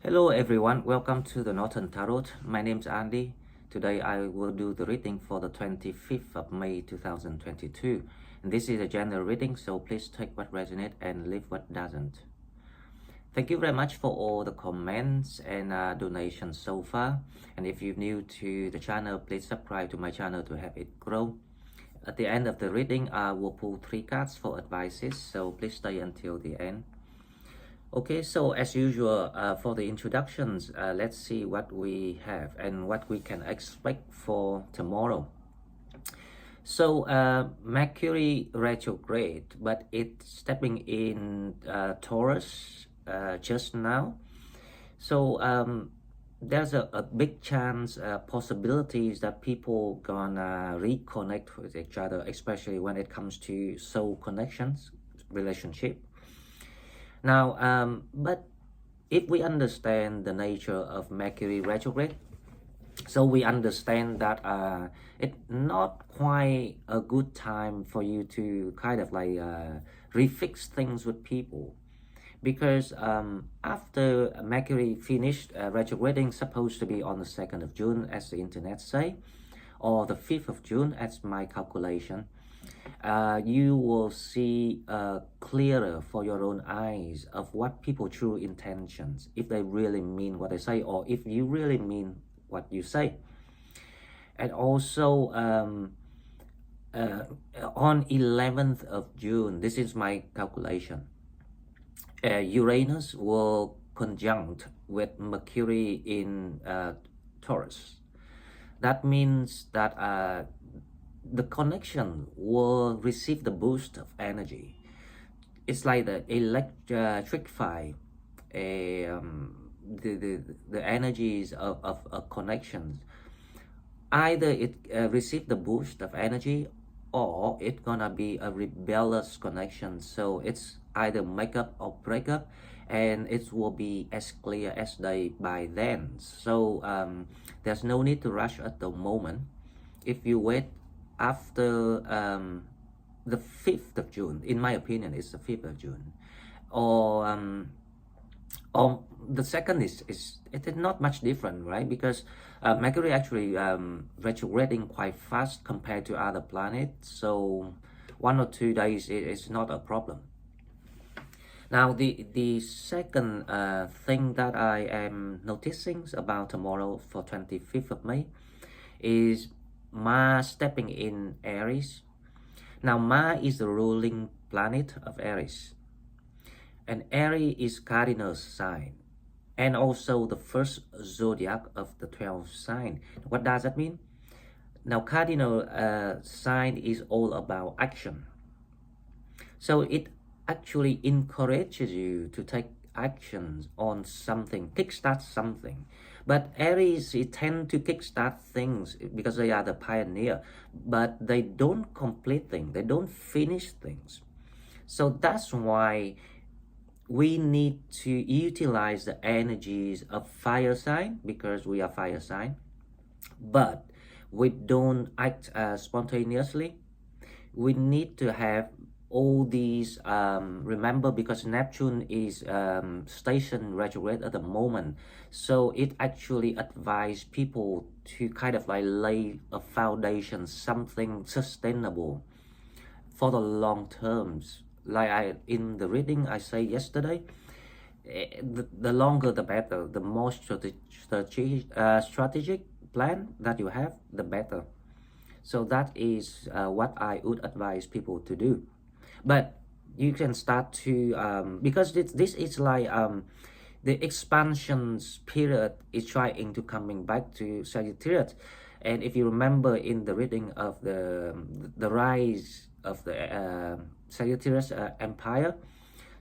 Hello everyone, welcome to the Northern Tarot. My name is Andy. Today I will do the reading for the 25th of May 2022. And this is a general reading, so please take what resonates and leave what doesn't. Thank you very much for all the comments and donations so far. And if you're new to the channel, please subscribe to my channel to help it grow. At the end of the reading, I will pull 3 cards for advices, so please stay until the end. Okay, so as usual, for the introductions, let's see what we have and what we can expect for tomorrow. So Mercury retrograde, but it's stepping in Taurus just now. So there's a big chance, possibilities that people gonna reconnect with each other, especially when it comes to soul connections, relationship. Now, but if we understand the nature of Mercury retrograde, so we understand that it's not quite a good time for you to kind of like refix things with people, because after Mercury finished retrograding, supposed to be on the 2nd of June as the internet say, or the 5th of June as my calculation, you will see clearer for your own eyes of what people true intentions, if they really mean what they say, or if you really mean what you say. And also on 11th of June, this is my calculation, Uranus will conjunct with Mercury in Taurus. That means that the connection will receive the boost of energy. It's like the electrify the energies of connections. Either it receive the boost of energy, or it's gonna be a rebellious connection. So it's either make up or break up, and it will be as clear as day by then. So there's no need to rush at the moment. If you wait after the 5th of June, in my opinion, it's the 5th of June, or the second is it is not much different, right? Because Mercury actually retrograding quite fast compared to other planets, so 1 or 2 days is not a problem. Now the second thing that I am noticing about tomorrow for 25th of May is Mars stepping in Aries. Now Mars is the ruling planet of Aries, and Aries is cardinal sign, and also the first zodiac of the 12 sign. What does that mean? Now cardinal sign is all about action, so it actually encourages you to take actions on something, kickstart something. But Aries, it tend to kickstart things because they are the pioneer, but they don't complete things, they don't finish things. So that's why we need to utilize the energies of fire sign, because we are fire sign, but we don't act spontaneously. We need to have all these, remember, because Neptune is stationed retrograde at the moment, so it actually advised people to kind of like lay a foundation, something sustainable for the long terms. Like in the reading I say yesterday, the longer the better, the more strategic plan that you have, the better. So that is what I would advise people to do. But you can start to because this is like the expansions period is trying to coming back to Sagittarius. And if you remember in the reading of the rise of the Sagittarius empire,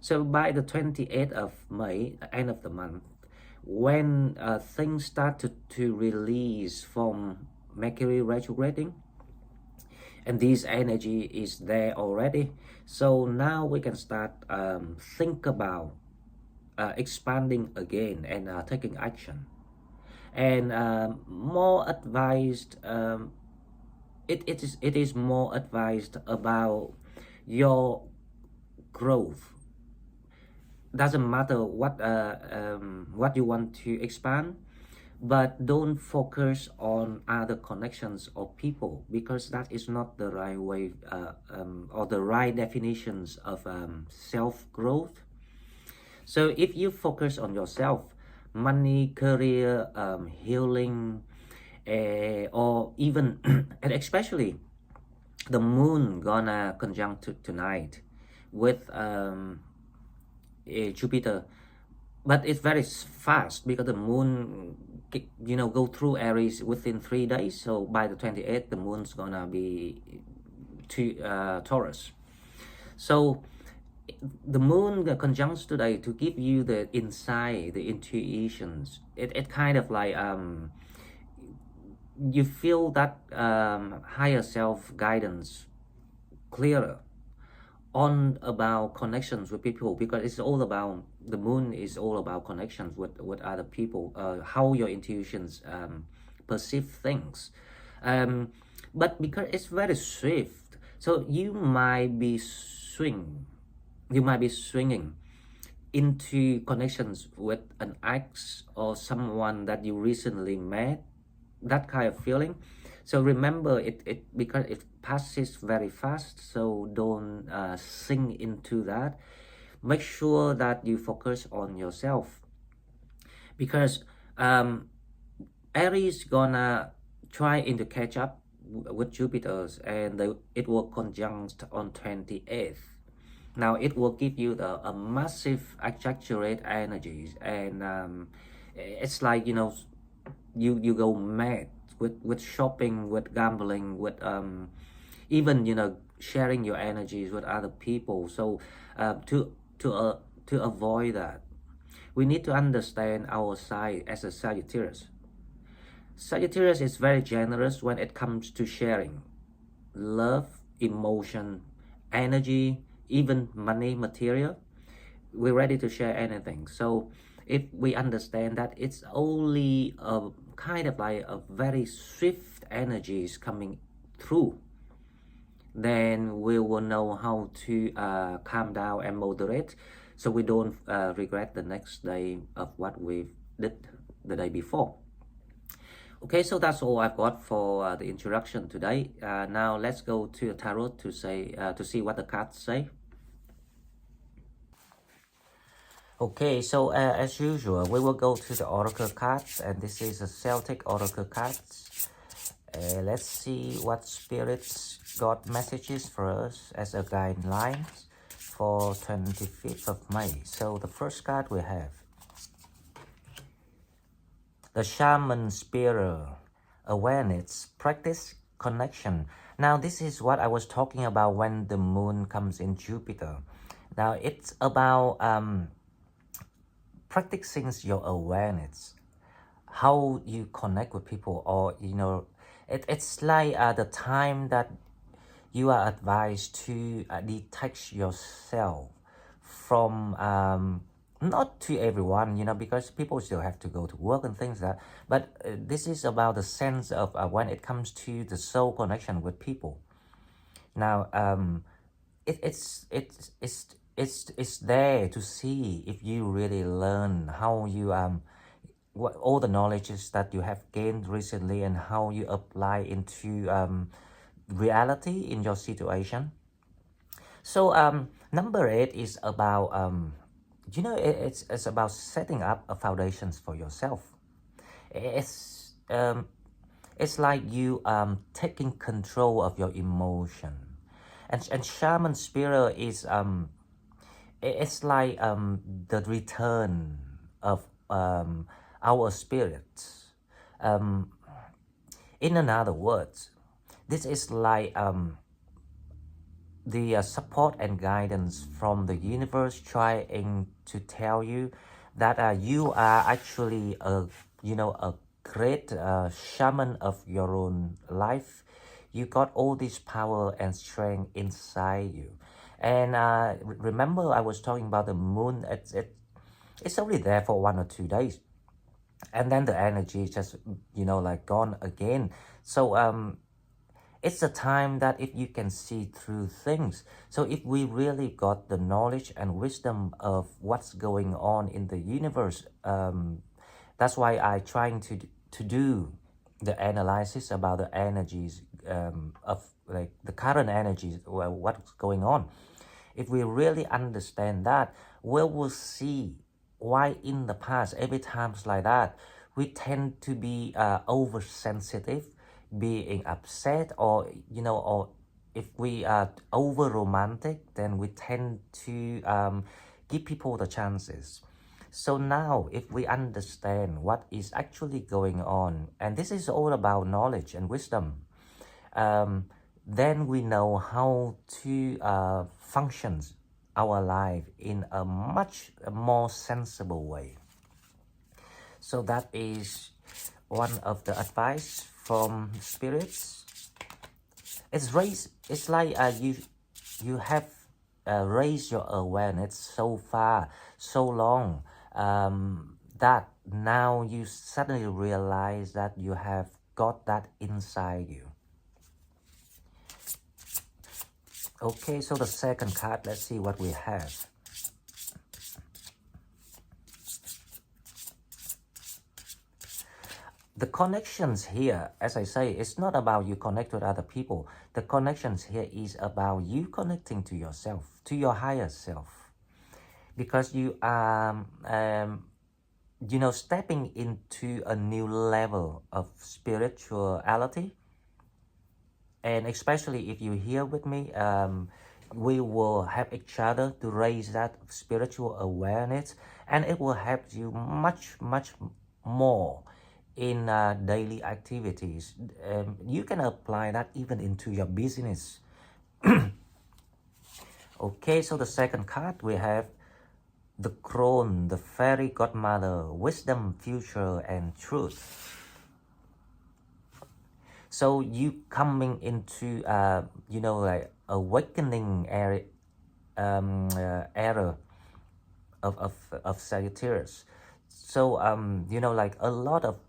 so by the 28th of May, end of the month, when things started to release from Mercury retrograding, and this energy is there already, so now we can start think about expanding again and taking action. And more advised, it is more advised about your growth. doesn't matter what you want to expand, but don't focus on other connections or people, because that is not the right way or the right definitions of self-growth. So if you focus on yourself, money, career, healing, or even and especially the moon gonna conjunct tonight with Jupiter, but it's very fast because the moon go through Aries within 3 days. So by the 28th, the moon's gonna be to Taurus. So the moon conjuncts today to give you the insight, the intuitions. It kind of like you feel that higher self guidance clearer on about connections with people, because it's all about, the moon is all about connections with other people, how your intuitions perceive things, but because it's very swift, so you might be swinging into connections with an ex or someone that you recently met, that kind of feeling. So remember, it because it passes very fast, so don't sink into that. Make sure that you focus on yourself, because Aries gonna try to catch up with Jupiter's, and it will conjunct on 28th. Now it will give you a massive exaggerate energies, and it's like, you go mad with shopping, with gambling, with even sharing your energies with other people. So to avoid that, we need to understand our side as a Sagittarius. Sagittarius is very generous when it comes to sharing love, emotion, energy, even money, material. We're ready to share anything. So if we understand that it's only a kind of like a very swift energies coming through, then we will know how to calm down and moderate, so we don't regret the next day of what we did the day before. Okay, so that's all I've got for the introduction today. Now let's go to the tarot to see what the cards say. Okay, so as usual, we will go to the oracle cards, and this is a Celtic oracle cards. Let's see what spirits got messages for us as a guidelines for 25th of May. So the first card we have the Shaman Spirit, awareness, practice, connection. Now this is what I was talking about when the moon comes in Jupiter. Now it's about practicing your awareness, how you connect with people, or it's like the time that you are advised to detach yourself from not to everyone, because people still have to go to work and things like that, but this is about the sense of when it comes to the soul connection with people. Now it's there to see if you really learn how you what all the knowledges that you have gained recently, and how you apply into reality in your situation. So number 8 is about it's about setting up a foundations for yourself. It's like you taking control of your emotion, and shaman spirit is it's like the return of our spirits. In another words, this is like the support and guidance from the universe trying to tell you that you are actually a great shaman of your own life. You got all this power and strength inside you. And remember, I was talking about the moon. It's only there for 1 or 2 days, and then the energy is just like gone again. So it's a time that if you can see through things. So if we really got the knowledge and wisdom of what's going on in the universe, that's why I trying to do the analysis about the energies of like the current energies, well, what's going on. If we really understand that, we will see why in the past, every times like that, we tend to be oversensitive, being upset, or or if we are over romantic, then we tend to give people the chances. So now, if we understand what is actually going on, and this is all about knowledge and wisdom, then we know how to function our life in a much more sensible way. So that is one of the advice from spirits. It's like you have raised your awareness so far, so long, that now you suddenly realize that you have got that inside you. Okay, so the second card, let's see what we have. The connections here, as I say, it's not about you connect with other people. The connections here is about you connecting to yourself, to your higher self. Because you are, stepping into a new level of spirituality. And especially if you're here with me, we will help each other to raise that spiritual awareness, and it will help you much, much more in daily activities. You can apply that even into your business. Okay, so the second card we have the Crone, the fairy godmother, wisdom, future, and truth. So you coming into like awakening era of Sagittarius. So like a lot of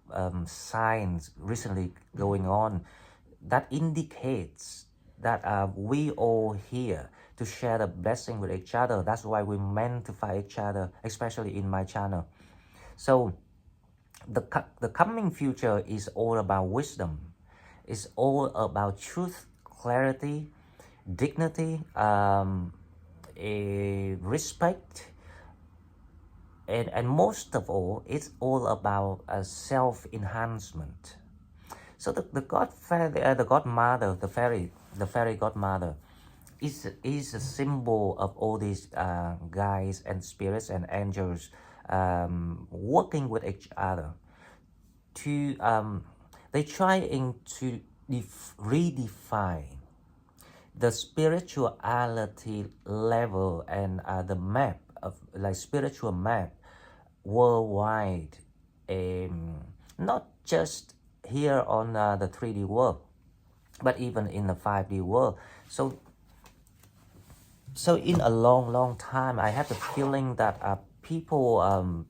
signs recently going on that indicates that we all here to share the blessing with each other. That's why we meant to fight each other, especially in my channel. So the coming future is all about wisdom. It's all about truth, clarity, dignity, respect, and most of all, it's all about self-enhancement. So the godmother, the fairy godmother, is a symbol of all these guys and spirits and angels working with each other to they trying to redefine the spirituality level and the map of like spiritual map worldwide, not just here on the 3D world, but even in the 5D world. So in a long time, I have the feeling that people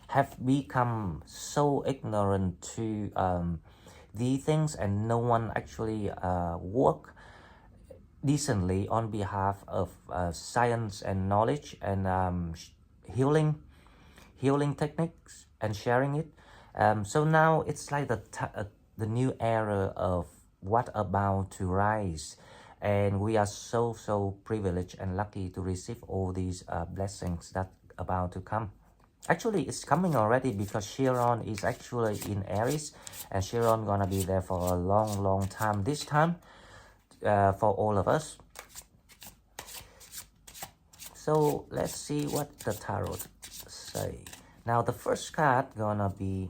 have become so ignorant to these things, and no one actually work decently on behalf of science and knowledge and healing techniques and sharing it. So now it's like the new era of what about to rise, and we are so privileged and lucky to receive all these blessings that about to come. Actually, it's coming already because Chiron is actually in Aries, and Chiron gonna be there for a long time this time for all of us. So let's see what the tarot say. Now the first card gonna be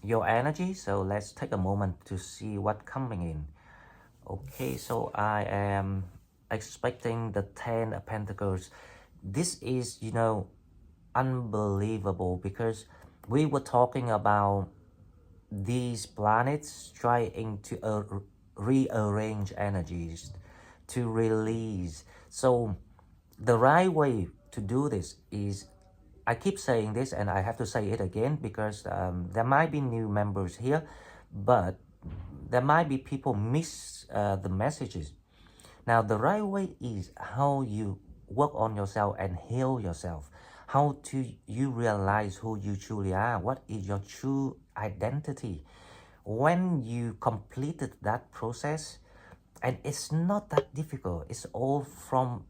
your energy, so let's take a moment to see what coming in. Okay, so I am expecting the 10 of Pentacles. This is, unbelievable, because we were talking about these planets trying to rearrange energies, to release. So the right way to do this is, I keep saying this and I have to say it again because there might be new members here, but there might be people miss the messages. Now, the right way is how you work on yourself and heal yourself. How to you realize who you truly are. What is your true identity? When you completed that process, and it's not that difficult. It's all from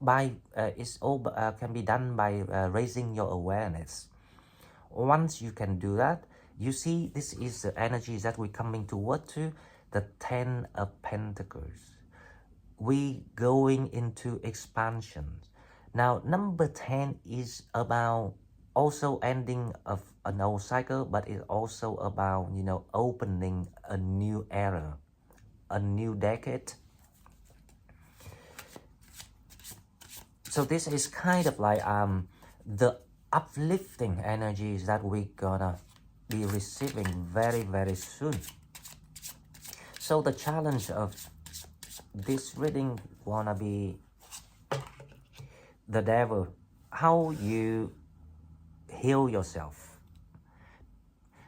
it's all can be done by raising your awareness. Once you can do that, you see this is the energy that we're coming toward to, the 10 of Pentacles. We going into expansion. Now, number 10 is about also ending of an old cycle, but it's also about, you know, opening a new era, a new decade. So this is kind of like the uplifting energies that we're gonna be receiving very, very soon. So the challenge of this reading wanna be the devil, how you heal yourself.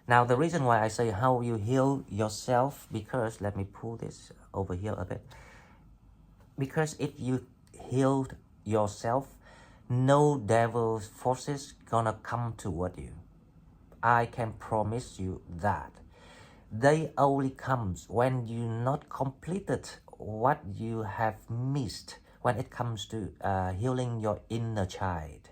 Now the reason why I say how you heal yourself, because let me pull this over here a bit, because if you healed yourself, no devil's forces gonna come toward you. I can promise you that. They only comes when you not completed what you have missed when it comes to healing your inner child.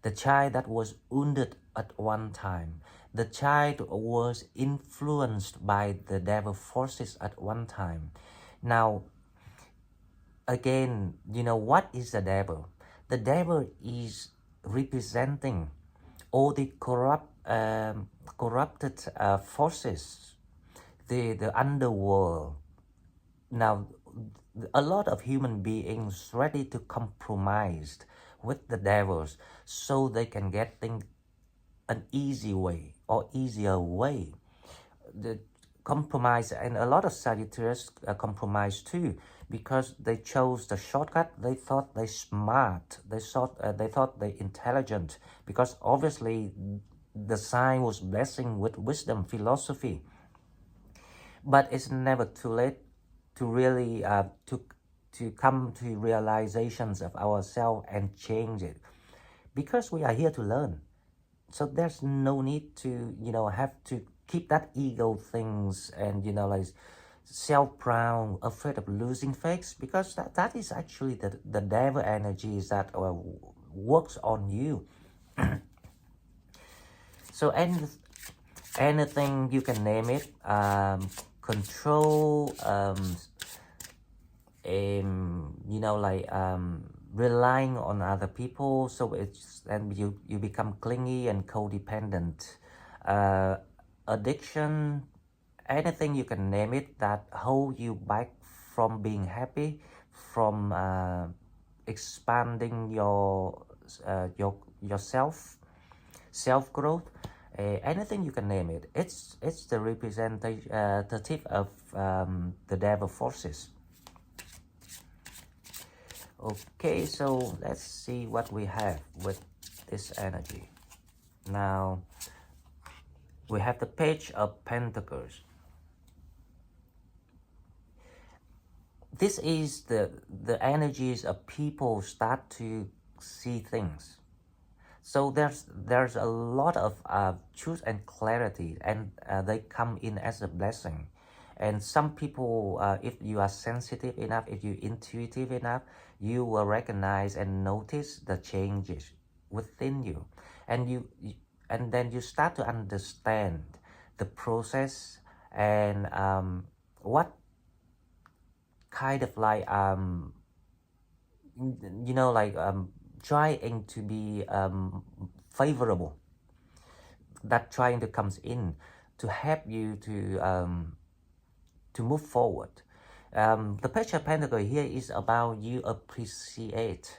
The child that was wounded at one time. The child was influenced by the devil forces at one time. Now, again, you know, what is the devil? The devil is representing all the corrupted forces, the underworld. Now, a lot of human beings ready to compromise with the devils so they can get things an easy way or easier way. The compromise, and a lot of Sagittarius compromise too, because they chose the shortcut. They thought they smart, they thought they intelligent, because obviously the sign was blessing with wisdom, philosophy. But it's never too late to really to come to realizations of ourselves and change it, because we are here to learn. So there's no need to, you know, have to keep that ego things and, you know, like self-proud, afraid of losing face, because that is actually the devil energies that works on you. So anything you can name it, control, you know, like relying on other people, so it's, and you become clingy and codependent, addiction, anything you can name it that hold you back from being happy, from expanding yourself, self growth, anything you can name it. It's the representative of the devil forces. Okay, so let's see what we have with this energy. Now, we have the Page of Pentacles. This is the energies of people start to see things. So there's a lot of truth and clarity, and they come in as a blessing. And some people, if you are sensitive enough, if you're intuitive enough, you will recognize and notice the changes within you, and and then you start to understand the process and what kind of like you know, like trying to be favorable, that trying to comes in to help you to move forward. The Page of Pentacles here is about you appreciate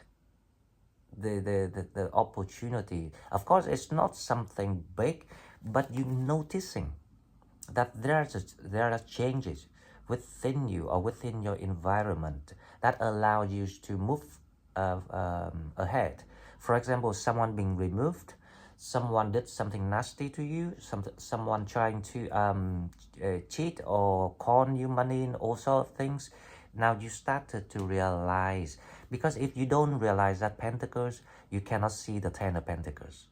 the opportunity. Of course, it's not something big, but you noticing that there are changes within you or within your environment that allow you to move ahead. For example, someone being removed, someone did something nasty to you, someone trying to cheat or con you money and all sort of things. Now you started to realize, because if you don't realize that Pentacles, you cannot see the Ten of Pentacles.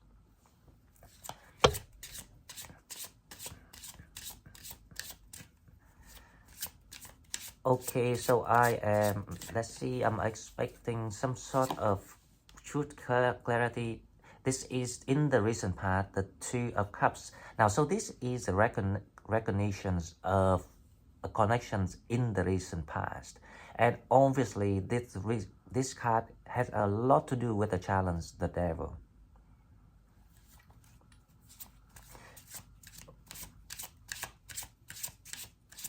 Okay, so I am, let's see, I'm expecting some sort of truth clarity. This is in the recent part, the Two of Cups. Now, so this is a recognitions of connections in the recent past. And obviously, this card has a lot to do with the challenge, the Devil.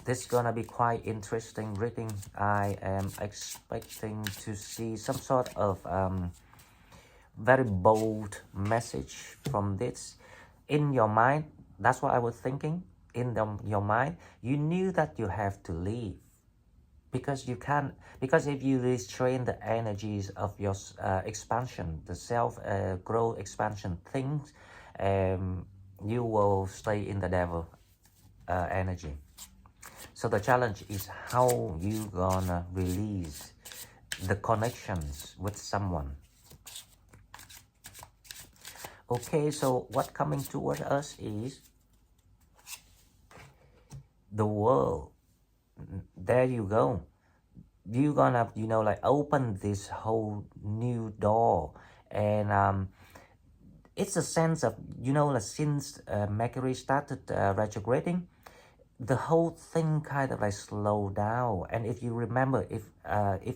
This is gonna be quite interesting reading. I am expecting to see some sort of very bold message from this. In your mind, that's what I was thinking. In your mind, you knew that you have to leave. Because you can't, because if you restrain the energies of your expansion, the self-growth expansion things, you will stay in the Devil energy. So the challenge is how you gonna release the connections with someone. Okay, so what coming toward us is the world. There you go. You gonna, you know, like open this whole new door. And it's a sense of, you know, like since Mercury started retrograding, the whole thing kind of like slow down. And if you remember, if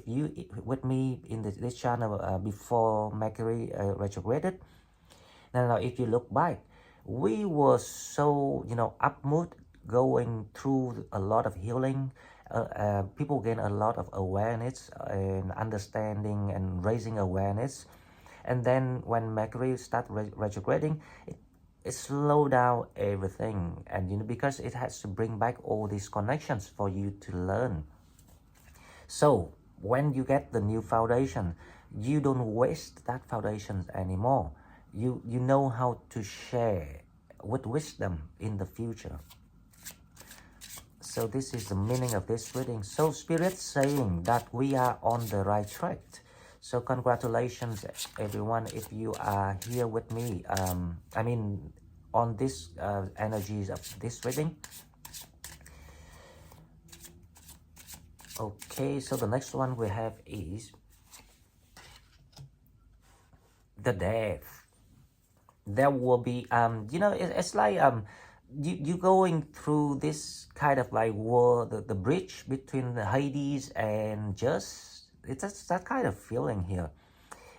you with me in this channel before Mercury retrograded, now if you look back, we were so, you know, up mood, going through a lot of healing. People gain a lot of awareness and understanding and raising awareness. And then when Mercury started retrograding, it slowed down everything. And you know, because it has to bring back all these connections for you to learn. So when you get the new foundation, you don't waste that foundation anymore. You know how to share with wisdom in the future. So this is the meaning of this reading. So Spirit's saying that we are on the right track. So congratulations everyone if you are here with me. I mean on this energies of this reading. Okay, so the next one we have is the Death. There will be you know, it's like you going through this kind of like war, the bridge between the Hades and just, it's that kind of feeling here.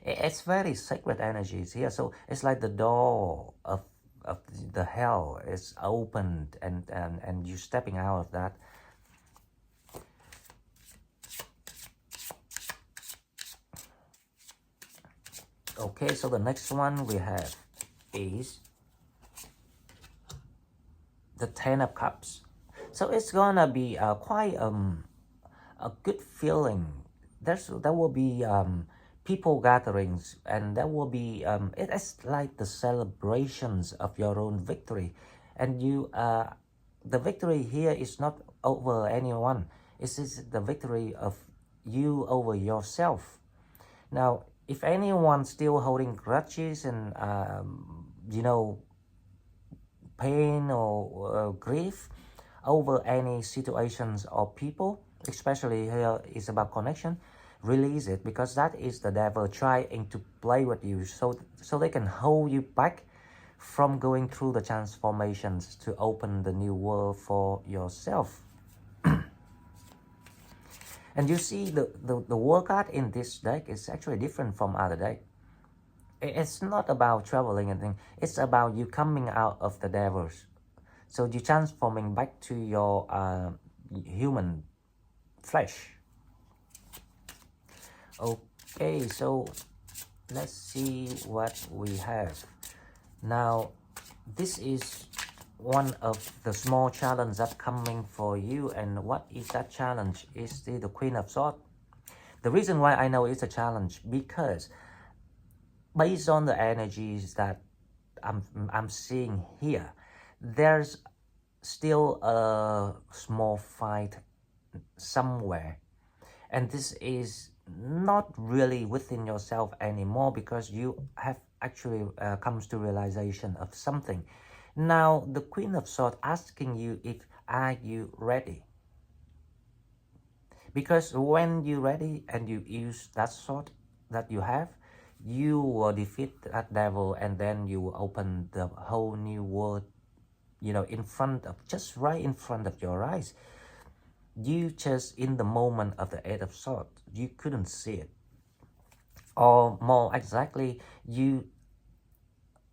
It's very sacred energies here. So it's like the door of the hell is opened, and you stepping out of that. Okay, so the next one we have is the Ten of Cups. So it's gonna be quite a good feeling. There will be people gatherings, and there will be it's like the celebrations of your own victory. And you the victory here is not over anyone. It is the victory of you over yourself. Now if anyone still holding grudges and you know, pain or grief over any situations or people, especially here is about connection, release it, because that is the Devil trying to play with you, so they can hold you back from going through the transformations to open the new world for yourself. And you see the World card in this deck is actually different from other deck. It's not about traveling and things. It's about you coming out of the Devils. So you're transforming back to your human flesh. Okay, so let's see what we have. Now, this is one of the small challenges upcoming for you. And what is that challenge? Is the Queen of Swords. The reason why I know it's a challenge, because based on the energies that I'm seeing here, there's still a small fight somewhere, and this is not really within yourself anymore, because you have actually comes to realization of something. Now the Queen of Swords asking you if are you ready, because when you're ready and you use that sword that you have, you will defeat that devil, and then you will open the whole new world, in front of, just right in front of your eyes. You just in the moment of the Eight of Swords, you couldn't see it, or more exactly, you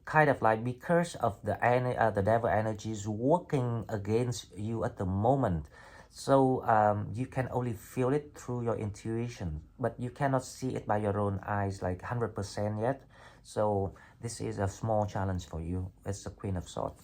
kind of like, because of the devil energies working against you at the moment. So you can only feel it through your intuition, but you cannot see it by your own eyes like 100% yet. So this is a small challenge for you. It's the Queen of Swords.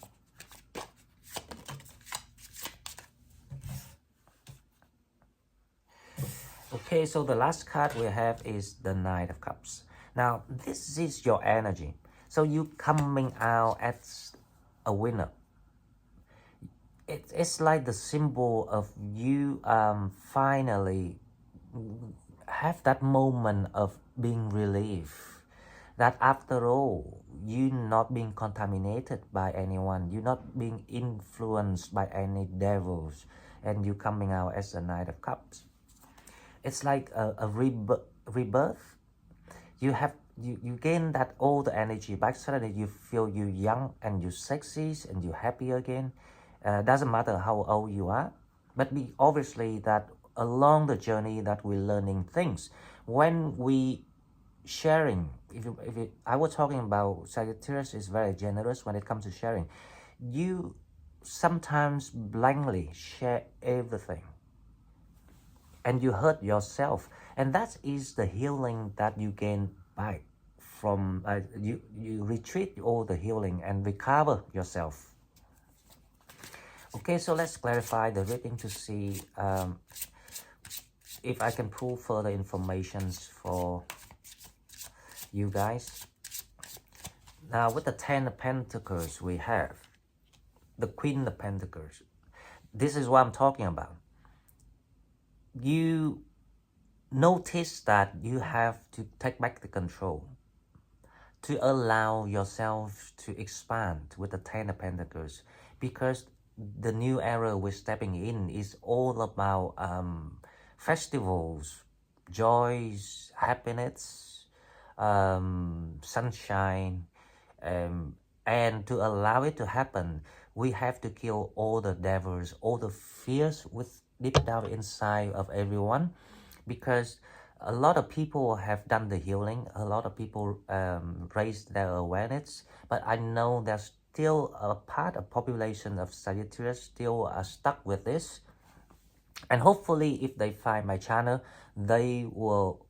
Okay, so the last card we have is the Knight of Cups. Now this is your energy. So you coming out as a winner. It's like the symbol of you finally have that moment of being relieved, that after all, you not being contaminated by anyone, you're not being influenced by any devils, and you coming out as a Knight of Cups. It's like a rebirth. You gain that old energy back. Suddenly you feel you young and you sexy and you happy again. Doesn't matter how old you are, but obviously that along the journey that we're learning things. When we sharing, I was talking about Sagittarius is very generous when it comes to sharing. You sometimes blindly share everything, and you hurt yourself, and that is the healing that you gain back from you retreat all the healing and recover yourself. Okay, so let's clarify the reading to see if I can pull further informations for you guys. Now with the 10 of Pentacles, we have the Queen of Pentacles. This is what I'm talking about. You notice that you have to take back the control, to allow yourself to expand with the 10 of Pentacles, because the new era we're stepping in is all about festivals, joys, happiness, sunshine, and to allow it to happen, we have to kill all the devils, all the fears with deep down inside of everyone, because a lot of people have done the healing, a lot of people raised their awareness, but I know there's still a part of population of Sagittarius still are stuck with this. And hopefully if they find my channel, they will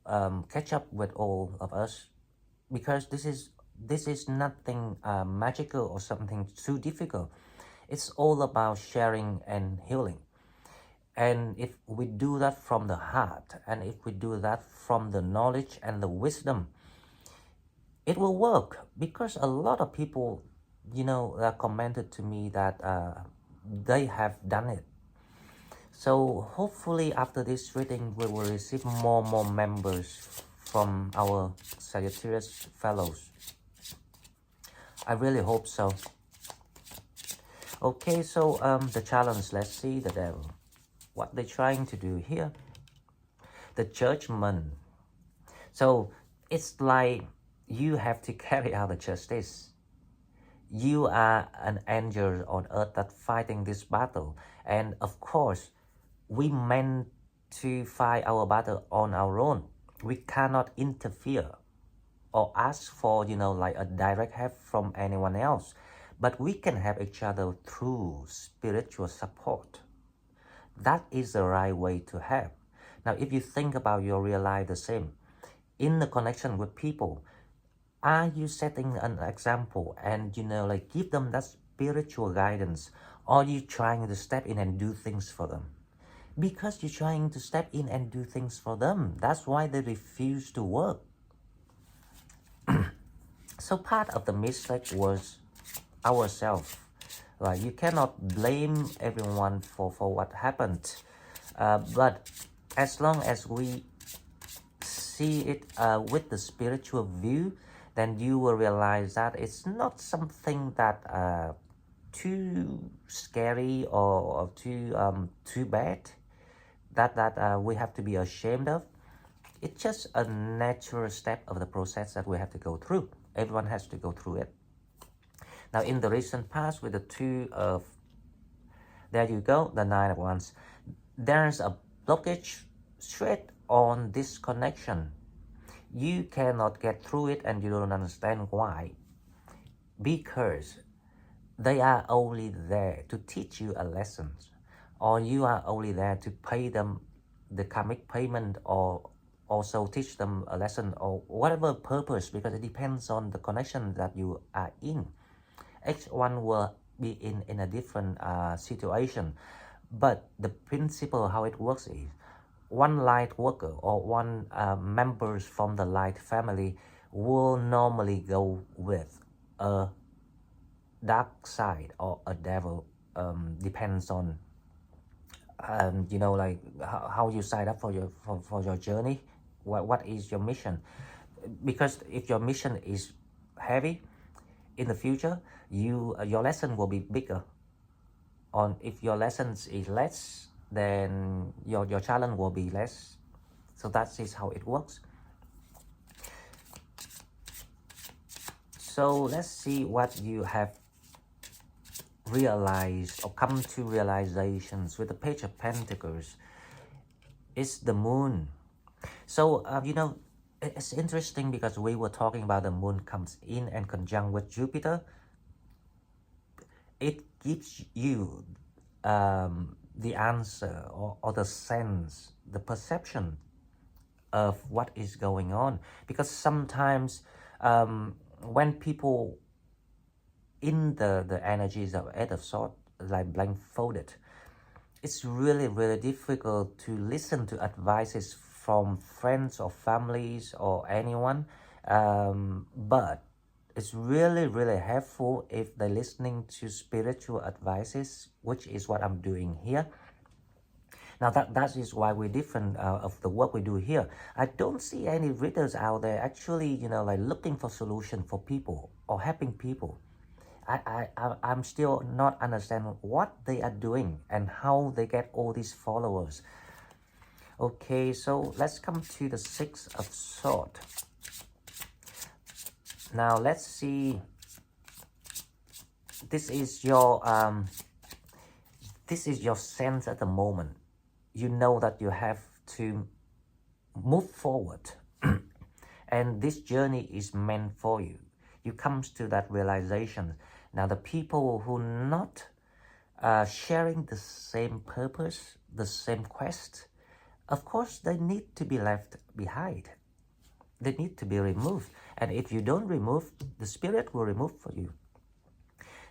catch up with all of us, because this is nothing magical or something too difficult. It's all about sharing and healing. And if we do that from the heart, and if we do that from the knowledge and the wisdom, it will work. Because a lot of people, commented to me that they have done it. So hopefully after this reading, we will receive more members from our Sagittarius fellows. I really hope so. Okay, so the challenge, let's see the devil. What they're trying to do here. The Judgment. So it's like you have to carry out the justice. You are an angel on earth that fighting this battle. And of course, we meant to fight our battle on our own. We cannot interfere or ask for, like a direct help from anyone else. But we can help each other through spiritual support. That is the right way to help. Now, if you think about your real life the same, in the connection with people, are you setting an example and, like give them that spiritual guidance? Or are you trying to step in and do things for them? Because you're trying to step in and do things for them. That's why they refuse to work. So part of the mistake was ourselves. Right? You cannot blame everyone for what happened. But as long as we see it with the spiritual view, then you will realize that it's not something that too scary or too bad that we have to be ashamed of. It's just a natural step of the process that we have to go through. Everyone has to go through it. Now, in the recent past, with the two of, there you go, the Nine of Wands, there's a blockage straight on this connection. You cannot get through it and you don't understand why. Because they are only there to teach you a lesson, or you are only there to pay them the karmic payment, or also teach them a lesson, or whatever purpose, because it depends on the connection that you are in. Each one will be in a different situation, but the principle how it works is one light worker or one members from the light family will normally go with a dark side or a devil. Depends on you know, like how you sign up for your journey. What is your mission? Because if your mission is heavy, in the future your lesson will be bigger. On if your lessons is less, then your challenge will be less. So that is how it works. So let's see what you have realized or come to realizations with the Page of Pentacles. It's the moon. So you know, it's interesting because we were talking about the moon comes in and conjunct with Jupiter. It gives you the answer or the sense, the perception of what is going on. Because sometimes when people in the energies of Eight of Swords, like blindfolded, it's really difficult to listen to advices from friends or families or anyone, but it's really helpful if they're listening to spiritual advices, which is what I'm doing here. Now that is why we're different of the work we do here. I don't see any readers out there actually, you know, like looking for solution for people or helping people. I'm still not understanding what they are doing and how they get all these followers. Okay, so let's come to the Six of Swords. Now let's see. This is your sense at the moment. You know that you have to move forward, and this journey is meant for you. You comes to that realization. Now the people who not sharing the same purpose, the same quest, of course they need to be left behind. They need to be removed. And if you don't remove, the spirit will remove for you.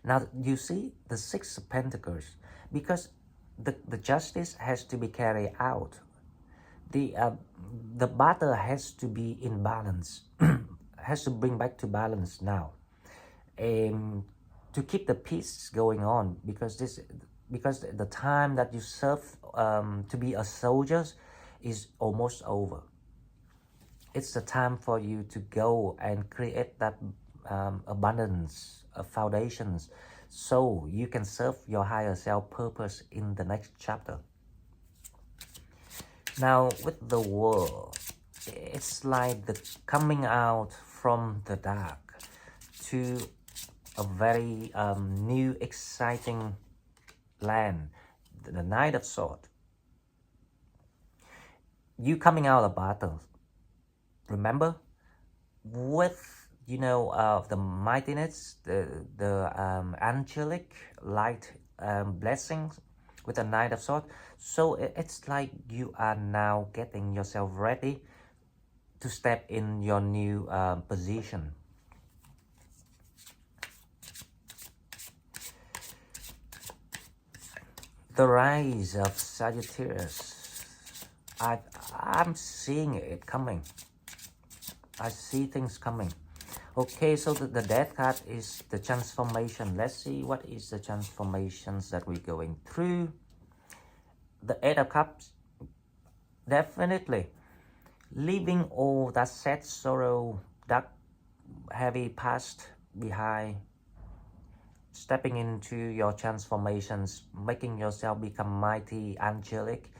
Now you see the Six of Pentacles, because the justice has to be carried out. The battle has to be in balance, has to bring back to balance now, to keep the peace going on, because the time that you serve to be a soldier is almost over. It's the time for you to go and create that abundance of foundations, so you can serve your higher self purpose in the next chapter. Now with the World, it's like the coming out from the dark to a very new exciting land, the Knight of Swords. You coming out of battle, remember, with, you know, the mightiness, the angelic light blessings with the Knight of Swords. So it's like you are now getting yourself ready to step in your new position. The rise of Sagittarius. I'm seeing it coming. I see things coming. Okay, so the death card is the transformation. Let's see what is the transformations that we're going through. The Eight of Cups, definitely leaving all that sad sorrow, that heavy past behind, stepping into your transformations, making yourself become mighty, angelic,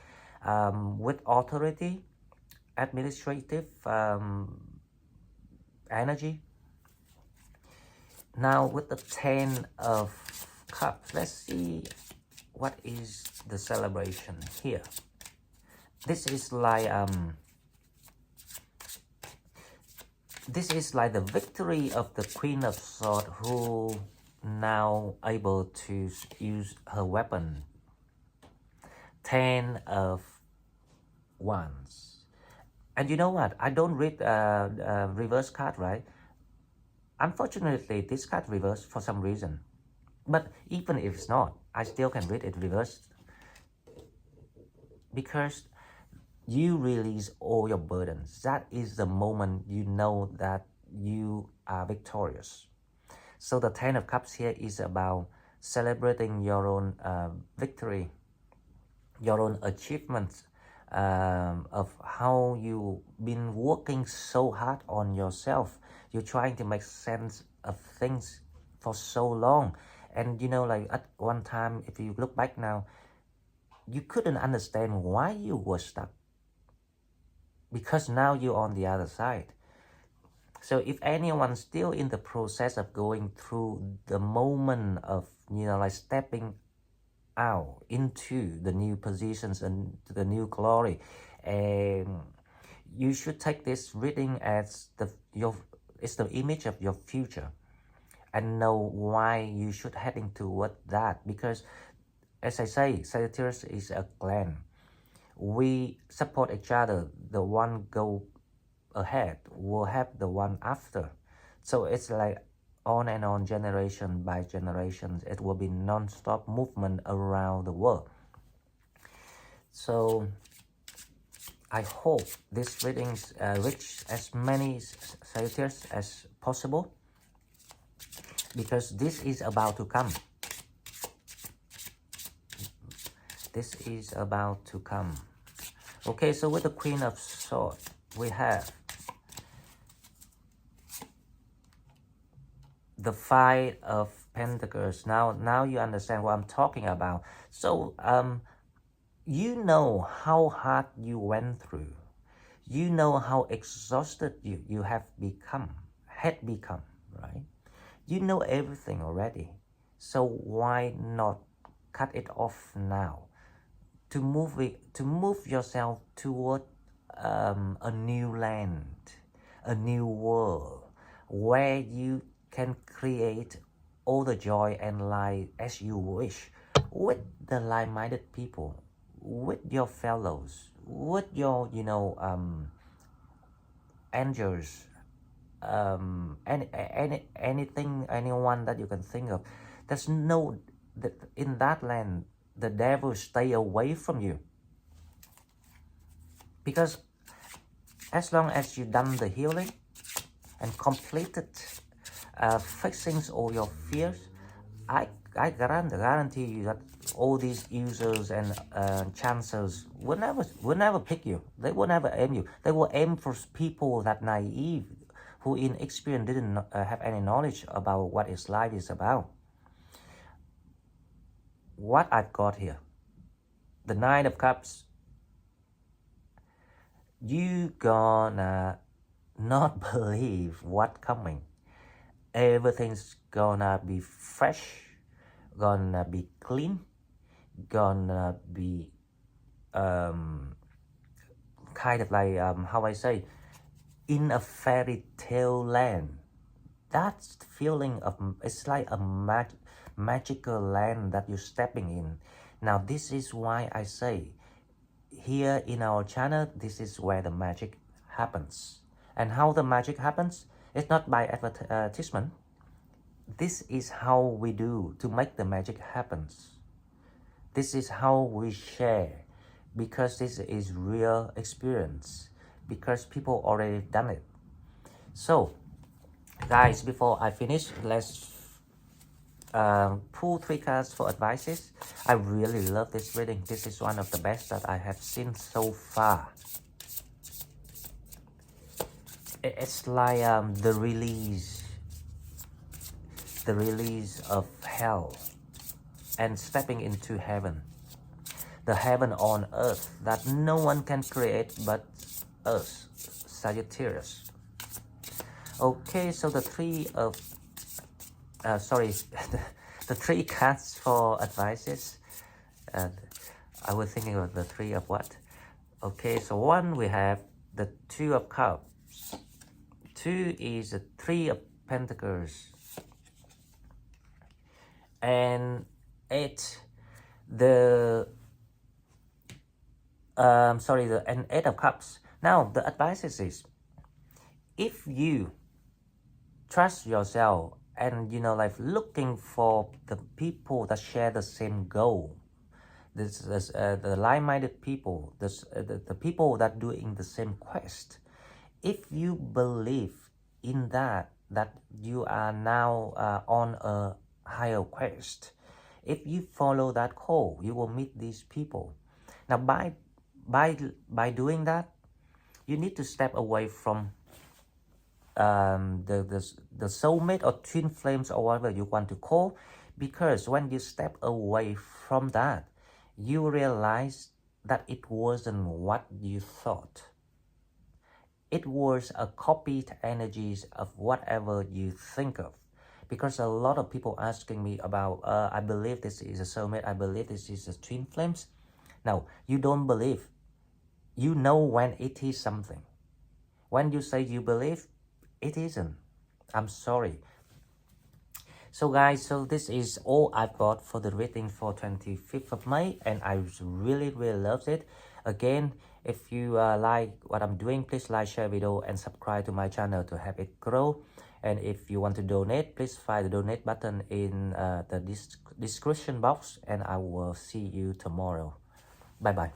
with authority, administrative energy. Now with the Ten of Cups, let's see what is the celebration here. This is like the victory of the Queen of Swords, who now able to use her weapon. Ten of Wands. And you know what? I don't read reverse card, right? Unfortunately, this card reversed for some reason. But even if it's not, I still can read it reversed. Because you release all your burdens. That is the moment you know that you are victorious. So the Ten of Cups here is about celebrating your own victory, your own achievements, of how you've been working so hard on yourself. You're trying to make sense of things for so long. And you know, like at one time, if you look back now, you couldn't understand why you were stuck. Because now you're on the other side. So if anyone's still in the process of going through the moment of, you know, like stepping out into the new positions and the new glory, and you should take this reading as it's the image of your future, and know why you should heading toward that. Because as I say, Sagittarius is a clan. We support each other. The one go ahead will have the one after. So it's like on and on, generation by generation. It will be non-stop movement around the world. So I hope this readings reach as many Sagittarius as possible, because this is about to come. This is about to come. Okay, so with the Queen of Swords, we have the Five of Pentacles. Now you understand what I'm talking about. So you know how hard you went through. You know how exhausted you have become, right? You know everything already. So why not cut it off now? To move yourself toward a new land, a new world, where you can create all the joy and light as you wish, with the like-minded people, with your fellows, with your, you know, angels, anything, anyone that you can think of. There's no, in that land, the devil stay away from you. Because as long as you've done the healing and completed fixing all your fears, I guarantee you that all these users and chancers will never pick you. They will never aim you. They will aim for people that naive, who in experience didn't have any knowledge about what his life is about. What I've got here, the Nine of Cups, you gonna not believe what's coming. Everything's gonna be fresh, gonna be clean, gonna be kind of like how I say, in a fairy tale land. That's the feeling of, it's like a magical land that you're stepping in. Now this is why I say, here in our channel, this is where the magic happens. And how the magic happens, it's not by advertisement. This is how we do to make the magic happen. This is how we share, because this is real experience, because people already done it. So Guys, before I finish, let's pull 3 cards for advices. I really love this reading. This is one of the best that I have seen so far. It's like the release of hell and stepping into heaven. The heaven on earth that no one can create but us, Sagittarius. Okay, so the 3 of the 3 cards for advices. I was thinking of the 3 of what? Okay, so 1 we have the 2 of cups. 2 is the 3 of pentacles. And 8 the and 8 of cups. Now the advice is, if you trust yourself and like looking for the people that share the same goal, the like-minded people, the people that doing the same quest, if you believe in that you are now on a higher quest, if you follow that call, you will meet these people. Now by doing that, you need to step away from the soulmate or twin flames or whatever you want to call, because when you step away from that, you realize that it wasn't what you thought. It was a copied energies of whatever you think of. Because a lot of people asking me about, I believe this is a soulmate, I believe this is a twin flames. Now, you don't believe. You know when it is something. When you say you believe, it isn't. I'm sorry. So guys, so this is all I've got for the reading for 25th of May, and I really loved it. Again, if you like what I'm doing, please like, share video, and subscribe to my channel to help it grow. And if you want to donate, please find the donate button in the description box, and I will see you tomorrow. Bye bye.